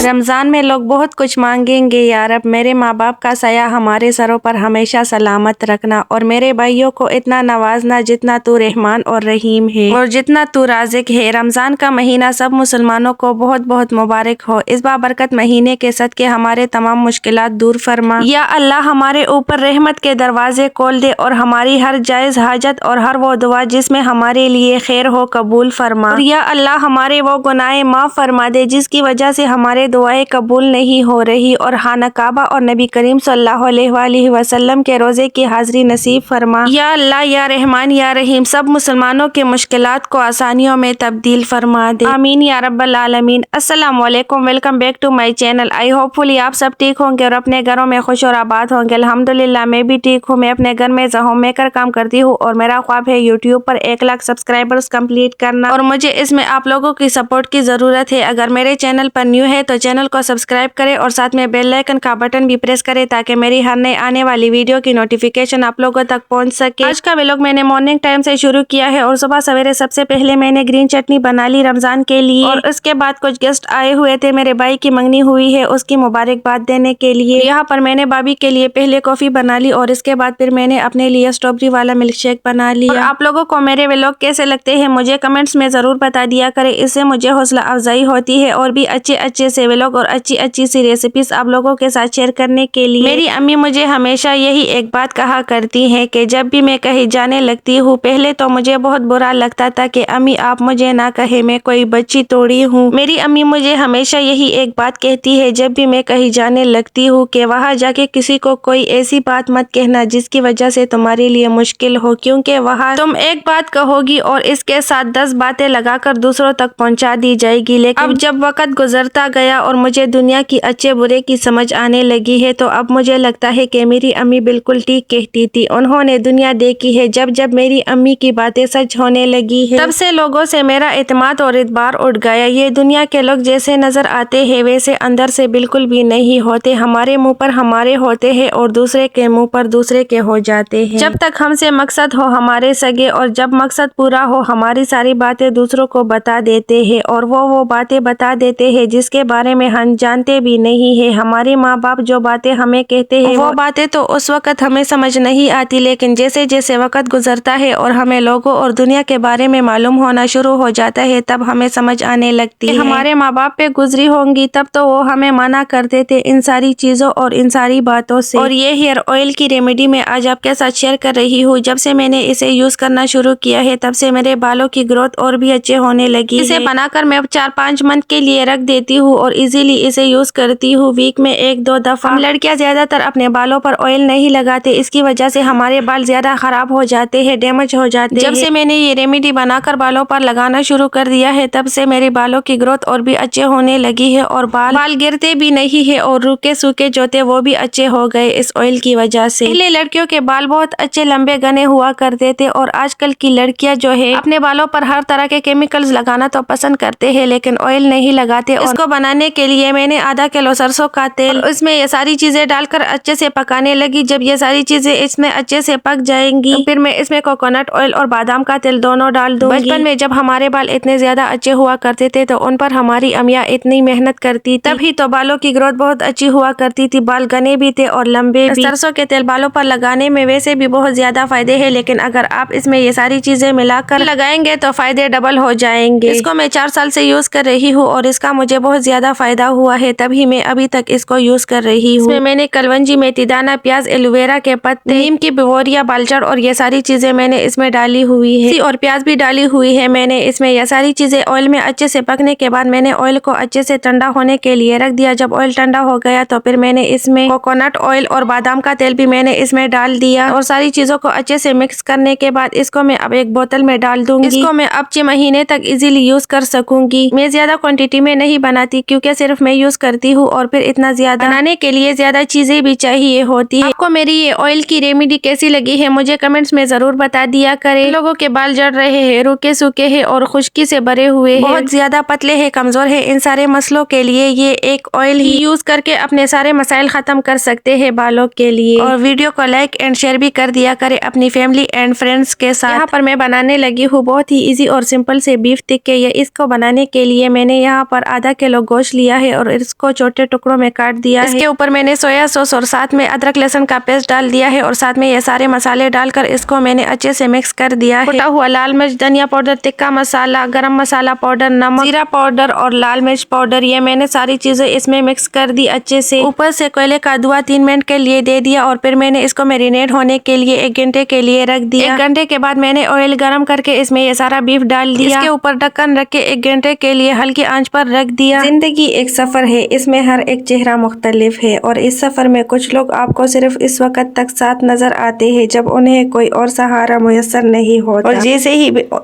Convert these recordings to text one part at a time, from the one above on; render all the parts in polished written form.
रमज़ान में लोग बहुत कुछ मांगेंगे या रब, मेरे माँ बाप का साया हमारे सरों पर हमेशा सलामत रखना, और मेरे भाइयों को इतना नवाजना जितना तू रहमान और रहीम है और जितना तू राज़िक है। रमज़ान का महीना सब मुसलमानों को बहुत बहुत मुबारक हो। इस बाबरकत महीने के सदके हमारे तमाम मुश्किलात दूर फरमा। या अल्लाह हमारे ऊपर रहमत के दरवाजे खोल दे और हमारी हर जायज़ हाजत और हर वो दुआ जिसमें हमारे लिए खैर हो कबूल फरमा। और या अल्लाह हमारे वो गुनाहें माफ़ फरमा दे जिसकी वजह से हमारे दुआएं कबूल नहीं हो रही, और खाना काबा और नबी करीम सल्लल्लाहु अलैहि वसल्लम के रोज़े की हाज़िरी नसीब फरमा। या अल्लाह या रहमान या रहीम सब मुसलमानों के मुश्किलात को आसानियों में तब्दील फरमा दे। आमीन या रब्बल आलमीन। अस्सलाम वालेकुम, welcome back to my channel. I hopefully आप सब ठीक होंगे और अपने घरों में खुश और आबाद होंगे। अल्हम्दुलिल्लाह मैं भी ठीक हूँ। मैं अपने घर में होम मेकर काम करती हूँ और मेरा ख्वाब है यूट्यूब पर 1 लाख सब्सक्राइबर्स कंप्लीट करना, और मुझे इसमें आप लोगों की सपोर्ट की ज़रूरत है। अगर मेरे चैनल पर न्यू है तो चैनल को सब्सक्राइब करें और साथ में बेल आइकन का बटन भी प्रेस करें ताकि मेरी हर नई आने वाली वीडियो की नोटिफिकेशन आप लोगों तक पहुंच सके। आज का व्लॉग मैंने मॉर्निंग टाइम से शुरू किया है और सुबह सवेरे सबसे पहले मैंने ग्रीन चटनी बना ली रमजान के लिए, और उसके बाद कुछ गेस्ट आए हुए थे। मेरे भाई की मंगनी हुई है, उसकी मुबारकबाद देने के लिए यहाँ पर मैंने भाभी के लिए पहले कॉफी बना ली और इसके बाद फिर मैंने अपने लिए स्ट्रॉबेरी वाला मिल्क शेक बना लिया। और आप लोगों को मेरे व्लॉग कैसे लगते हैं मुझे कमेंट्स में जरूर बता दिया करें, इससे मुझे हौसला अफजाई होती है और भी अच्छे अच्छे से व्लॉग और अच्छी अच्छी सी रेसिपीज आप लोगों के साथ शेयर करने के लिए। मेरी अम्मी मुझे हमेशा यही एक बात कहा करती हैं कि जब भी मैं कहीं जाने लगती हूँ, पहले तो मुझे बहुत बुरा लगता था कि अम्मी आप मुझे ना कहे मैं कोई बच्ची तोड़ी हूँ। मेरी अम्मी मुझे हमेशा यही एक बात कहती है जब भी मैं कहीं जाने लगती हूँ कि वहाँ जाके किसी को कोई ऐसी बात मत कहना जिसकी वजह से तुम्हारे लिए मुश्किल हो, क्योंकि वहाँ तुम एक बात कहोगी और इसके साथ 10 बातें लगाकर दूसरों तक पहुँचा दी जाएगी। लेकिन अब जब वक्त गुजरता गया और मुझे दुनिया की अच्छे बुरे की समझ आने लगी है तो अब मुझे लगता है कि मेरी अम्मी बिल्कुल ठीक कहती थी। उन्होंने दुनिया देखी है। जब जब मेरी अम्मी की बातें सच होने लगी है तब से लोगों से मेरा एतमाद और इतबार उठ गया। ये दुनिया के लोग जैसे नजर आते हैं वैसे अंदर से बिल्कुल भी नहीं होते। हमारे मुंह पर हमारे होते हैं और दूसरे के मुंह पर दूसरे के हो जाते हैं। जब तक हमसे मकसद हो हमारे सगे, और जब मकसद पूरा हो हमारी सारी बातें दूसरों को बता देते हैं, और वो बातें बता देते हैं जिसके बारे में हम जानते भी नहीं है। हमारे माँ बाप जो बातें हमें कहते हैं वो बातें तो उस वक्त हमें समझ नहीं आती, लेकिन जैसे जैसे वक्त गुजरता है और हमें लोगों और दुनिया के बारे में मालूम होना शुरू हो जाता है तब हमें समझ आने लगती है। हमारे माँ बाप पे गुजरी होंगी तब तो वो हमें मना करते थे इन सारी चीजों और इन सारी बातों से। और ये हेयर ऑयल की रेमेडी मैं आज आपके साथ शेयर कर रही हूँ। जब से मैंने इसे यूज करना शुरू किया है तब से मेरे बालों की ग्रोथ और भी अच्छे होने लगी। इसे बनाकर मैं 4-5 मंथ के लिए रख देती हूँ और इजीली इसे यूज करती हूँ वीक में 1-2 दफा। हम लड़कियां ज्यादातर अपने बालों पर ऑयल नहीं लगाते, इसकी वजह से हमारे बाल ज्यादा खराब हो जाते हैं, डैमेज हो जाते हैं। जब से मैंने ये रेमेडी बनाकर बालों पर लगाना शुरू कर दिया है तब से मेरे बालों की ग्रोथ और भी अच्छे होने लगी है और बाल गिरते भी नहीं है और रूखे सूखे जो थे वो भी अच्छे हो गए इस ऑयल की वजह से। पहले लड़कियों के बाल बहुत अच्छे लंबे घने हुआ करते थे और आजकल की लड़कियां जो है अपने बालों पर हर तरह के केमिकल्स लगाना तो पसंद करते हैं लेकिन ऑयल नहीं लगाते। इसको बनाने के लिए मैंने आधा किलो सरसों का तेल, इसमें ये सारी चीजें डालकर अच्छे से पकाने लगी। जब ये सारी चीजें इसमें अच्छे से पक जाएंगी फिर मैं इसमें कोकोनट ऑयल और बादाम का तेल दोनों डाल दूंगी। बचपन में जब हमारे बाल इतने ज्यादा अच्छे हुआ करते थे तो उन पर हमारी अम्मियां इतनी मेहनत करती तभी तो बालों की ग्रोथ बहुत अच्छी हुआ करती थी, बाल घने भी थे और लंबे भी। सरसों के तेल बालों पर लगाने में वैसे भी बहुत ज्यादा फायदे है, लेकिन अगर आप इसमें ये सारी चीजें मिलाकर लगाएंगे तो फायदे डबल हो जाएंगे। इसको मैं 4 साल से यूज कर रही हूँ और इसका मुझे बहुत ज्यादा फायदा हुआ है, तभी मैं अभी तक इसको यूज कर रही हूँ। इसमें मैंने कलवंजी, मेथी दाना, प्याज, एलोवेरा के पत्ते, नीम की बिवोरिया, बालचड़ और ये सारी चीजें मैंने इसमें डाली हुई है और प्याज भी डाली हुई है मैंने इसमें। ये सारी चीजें ऑयल में अच्छे से पकने के बाद मैंने ऑयल को अच्छे से ठंडा होने के लिए रख दिया। जब ऑयल ठंडा हो गया तो फिर मैंने इसमें कोकोनट ऑयल और बादाम का तेल भी मैंने इसमें डाल दिया और सारी चीजों को अच्छे से मिक्स करने के बाद इसको मैं अब एक बोतल में डाल दूंगी। इसको मैं अब 6 महीने तक इजीली यूज कर सकूंगी। मैं ज्यादा क्वांटिटी में नहीं बनाती क्योंकि सिर्फ मैं यूज करती हूँ और फिर इतना ज्यादा बनाने के लिए ज्यादा चीजें भी चाहिए होती है। आपको मेरी ये ऑयल की रेमेडी कैसी लगी है मुझे कमेंट्स में जरूर बता दिया करें। लोगों के बाल जड़ रहे हैं, रूखे सूखे हैं और खुश्की से भरे हुए हैं, बहुत ज्यादा पतले हैं, कमजोर है, इन सारे मसलों के लिए ये एक ऑयल ही यूज करके अपने सारे मसाइल खत्म कर सकते हैं बालों के लिए। और वीडियो को लाइक एंड शेयर भी कर दिया करें अपनी फैमिली एंड फ्रेंड्स के साथ। यहाँ पर मैं बनाने लगी हूँ बहुत ही इजी और सिंपल से बीफ टिक्के। इसको बनाने के लिए मैंने यहाँ पर आधा किलो गोश्त जूस लिया है और इसको छोटे टुकड़ों में काट दिया है। इसके ऊपर मैंने सोया सॉस और साथ में अदरक लहसुन का पेस्ट डाल दिया है और साथ में ये सारे मसाले डालकर इसको मैंने अच्छे से मिक्स कर दिया है। कुटा हुआ लाल मिर्च, धनिया पाउडर, तिक्का मसाला, गरम मसाला पाउडर, नमक, जीरा पाउडर और लाल मिर्च पाउडर, ये मैंने सारी चीजें इसमें मिक्स कर दी अच्छे से। ऊपर से कोयले का धुआं 3 मिनट के लिए दे दिया और फिर मैंने इसको मैरिनेट होने के लिए 1 घंटे के लिए रख दिया। 1 घंटे के बाद मैंने ऑयल गरम करके इसमें ये सारा बीफ डाल दिया। इसके ऊपर ढक्कन रख के 1 घंटे के लिए हल्की आंच पर रख दिया। जिंदगी एक सफर है, इसमें हर एक चेहरा मुख्तलिफ है और इस सफर में कुछ लोग आपको सिर्फ इस वक्त तक साथ नजर आते हैं जब उन्हें कोई और सहारा मुयस्सर नहीं होता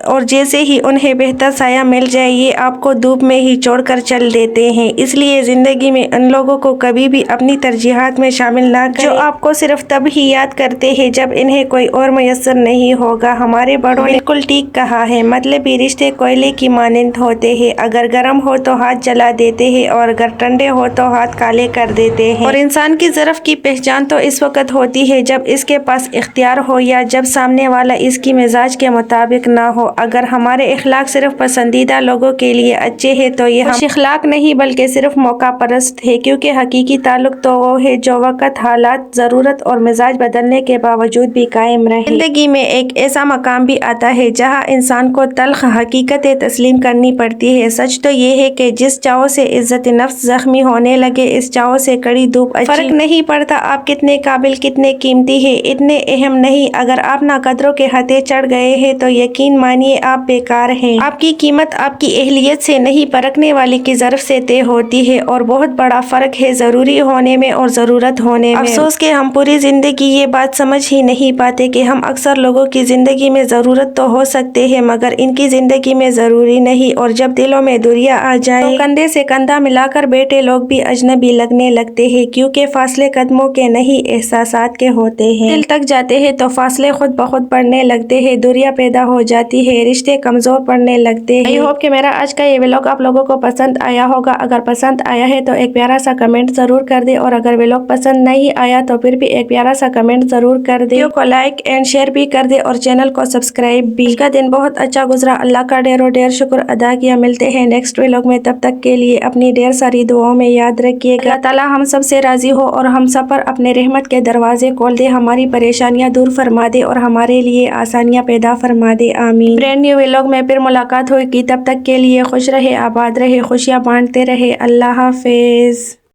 और जैसे ही उन्हें बेहतर साया मिल जाए ये आपको धूप में ही छोड़कर चल देते हैं। इसलिए जिंदगी में उन लोगों को कभी भी अपनी तरजीहात में शामिल ना करें जो आपको सिर्फ तब ही याद करते हैं जब इन्हें कोई और मुयस्सर नहीं होगा। हमारे बड़ों ने बिल्कुल ठीक कहा है, मतलबी रिश्ते कोयले की मानंद होते हैं, अगर गर्म हो तो हाथ जला देते हैं और अगर ठंडे हो तो हाथ काले कर देते हैं। और इंसान की ज़रफ़ की पहचान तो इस वक्त होती है जब इसके पास इख्तियार हो या जब सामने वाला इसकी मिजाज के मुताबिक ना हो। अगर हमारे इखलाक सिर्फ पसंदीदा लोगों के लिए अच्छे हैं तो ये हम इखलाक नहीं बल्कि सिर्फ मौका परस्त है, क्योंकि हकीकी ताल्लुक तो वो है जो वक्त, हालात, ज़रूरत और मिजाज बदलने के बावजूद भी कायम रहे। जिंदगी में एक ऐसा मकाम भी आता है जहाँ इंसान को तल्ख हकीकतें तस्लीम करनी पड़ती है। सच तो ये है कि जिस चाव से इज्जत नफ्स जख्मी होने लगे इस चाव से कड़ी धूप अच्छी। फर्क नहीं पड़ता आप कितने काबिल, कितने कीमती है, इतने अहम नहीं। अगर आप ना कदरों के हथे चढ़ गए हैं तो यकीन मानिए आप बेकार हैं। आपकी कीमत आपकी अहलियत से नहीं परखने वाले की ज़रफ़ से तय होती है और बहुत बड़ा फ़र्क है ज़रूरी होने में और ज़रूरत होने में। अफसोस के हम पूरी ज़िंदगी ये बात समझ ही नहीं पाते कि हम अक्सर लोगों की ज़िंदगी में ज़रूरत तो हो सकते हैं मगर इनकी ज़िंदगी में ज़रूरी नहीं। और जब दिलों में दूरियां आ जाए तो कंधे से कंधा मिलाकर बैठे लोग भी अजनबी लगने लगते हैं, क्योंकि फासले कदमों के नहीं एहसासात के होते हैं। दिल तक जाते हैं तो फासले खुद ब खुद बढ़ने लगते हैं, दूरियां पैदा हो जाती है, रिश्ते कमज़ोर पड़ने लगते हैं। आई होप कि मेरा आज का ये व्लॉग आप लोगों को पसंद आया होगा। अगर पसंद आया है तो एक प्यारा सा कमेंट ज़रूर कर दे और अगर व्लॉग पसंद नहीं आया तो फिर भी एक प्यारा सा कमेंट ज़रूर कर दे। वीडियो को लाइक एंड शेयर भी कर दे और चैनल को सब्सक्राइब भी। इसका दिन बहुत अच्छा गुजरा, अल्लाह का ढेर शुक्र अदा किया। मिलते हैं नेक्स्ट व्लॉग में, तब तक के लिए अपनी ढेर सारी दुआओं में याद रखिएगा। अल्लाह ताला हम सब से राजी हो और हम सब पर अपने रहमत के दरवाजे खोल दे, हमारी परेशानियां दूर फरमा दे और हमारे लिए आसानियां पैदा फरमा दे। आमीन। ब्रांड न्यू व्लॉग में फिर मुलाकात होगी, तब तक के लिए खुश रहे, आबाद रहे, खुशियां बांटते रहे। अल्लाह हाफिज।